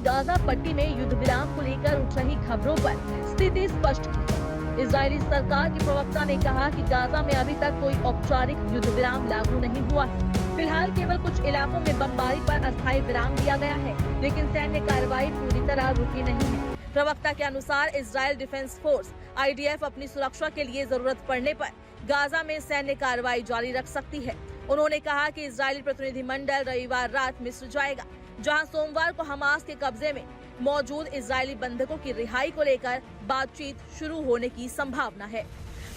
Gaza पट्टी में युद्ध विराम को लेकर उठ रही खबरों पर स्थिति स्पष्ट की है। इजरायली सरकार के प्रवक्ता ने कहा कि गाजा में अभी तक कोई औपचारिक युद्ध विराम लागू नहीं हुआ है। फिलहाल केवल कुछ इलाकों में बमबारी पर अस्थायी विराम दिया गया है, लेकिन सैन्य कार्रवाई पूरी तरह रुकी नहीं है। प्रवक्ता के अनुसार इजरायल डिफेंस फोर्स IDF अपनी सुरक्षा के लिए जरूरत पड़ने पर गाजा में सैन्य कार्रवाई जारी रख सकती है। उन्होंने कहा कि इजरायली प्रतिनिधिमंडल रविवार रात मिस्र जाएगा, जहां सोमवार को हमास के कब्जे में मौजूद इजरायली बंधकों की रिहाई को लेकर बातचीत शुरू होने की संभावना है।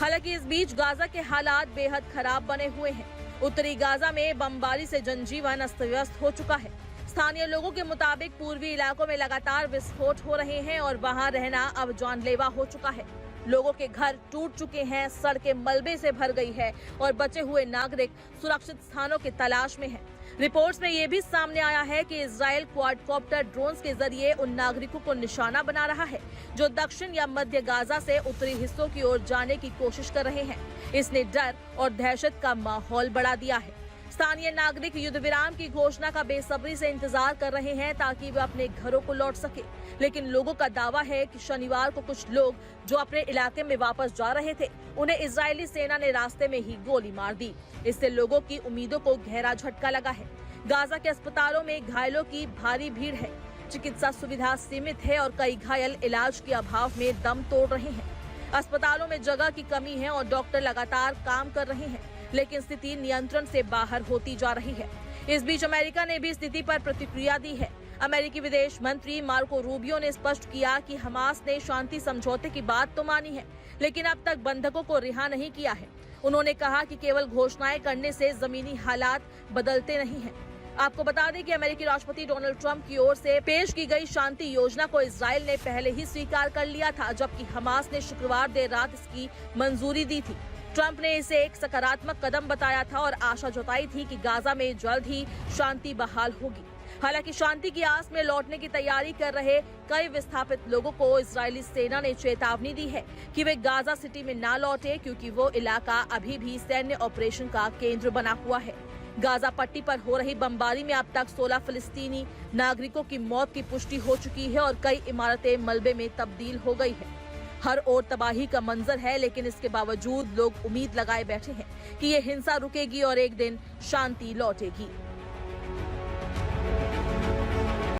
हालांकि इस बीच गाजा के हालात बेहद खराब बने हुए हैं। उत्तरी गाजा में बमबारी से जनजीवन अस्त व्यस्त हो चुका है। स्थानीय लोगों के मुताबिक पूर्वी इलाकों में लगातार विस्फोट हो रहे हैं और वहां रहना अब जानलेवा हो चुका है। लोगों के घर टूट चुके हैं, सड़कें मलबे से भर गई है और बचे हुए नागरिक सुरक्षित स्थानों की तलाश में हैं। रिपोर्ट्स में ये भी सामने आया है कि इजरायल क्वाडकॉप्टर ड्रोन्स के जरिए उन नागरिकों को निशाना बना रहा है जो दक्षिण या मध्य गाजा से उत्तरी हिस्सों की ओर जाने की कोशिश कर रहे हैं। इसने डर और दहशत का माहौल बढ़ा दिया है। स्थानीय नागरिक युद्ध विराम की घोषणा का बेसब्री से इंतजार कर रहे हैं ताकि वे अपने घरों को लौट सके, लेकिन लोगों का दावा है कि शनिवार को कुछ लोग जो अपने इलाके में वापस जा रहे थे, उन्हें इजरायली सेना ने रास्ते में ही गोली मार दी। इससे लोगों की उम्मीदों को गहरा झटका लगा है। गाजा के अस्पतालों में घायलों की भारी भीड़ है। चिकित्सा सुविधा सीमित है और कई घायल इलाज के अभाव में दम तोड़ रहे हैं। अस्पतालों में जगह की कमी है और डॉक्टर लगातार काम कर रहे हैं, लेकिन स्थिति नियंत्रण से बाहर होती जा रही है। इस बीच अमेरिका ने भी स्थिति पर प्रतिक्रिया दी है। अमेरिकी विदेश मंत्री मार्को रूबियो ने स्पष्ट किया कि हमास ने शांति समझौते की बात तो मानी है, लेकिन अब तक बंधकों को रिहा नहीं किया है। उन्होंने कहा कि केवल घोषणाएं करने से जमीनी हालात बदलते नहीं हैं। आपको बता दें कि अमेरिकी राष्ट्रपति डोनाल्ड ट्रंप की ओर से पेश की गई शांति योजना को इजरायल ने पहले ही स्वीकार कर लिया था, जबकि हमास ने शुक्रवार देर रात इसकी मंजूरी दी थी। ट्रंप ने इसे एक सकारात्मक कदम बताया था और आशा जताई थी कि गाजा में जल्द ही शांति बहाल होगी। हालांकि शांति की आस में लौटने की तैयारी कर रहे कई विस्थापित लोगों को इजरायली सेना ने चेतावनी दी है कि वे गाजा सिटी में ना लौटे, क्योंकि वो इलाका अभी भी सैन्य ऑपरेशन का केंद्र बना हुआ है। गाजा पट्टी पर हो रही बमबारी में अब तक 16 फिलिस्तीनी नागरिकों की मौत की पुष्टि हो चुकी है और कई इमारतें मलबे में तब्दील हो गई है। हर ओर तबाही का मंजर है, लेकिन इसके बावजूद लोग उम्मीद लगाए बैठे हैं कि ये हिंसा रुकेगी और एक दिन शांति लौटेगी।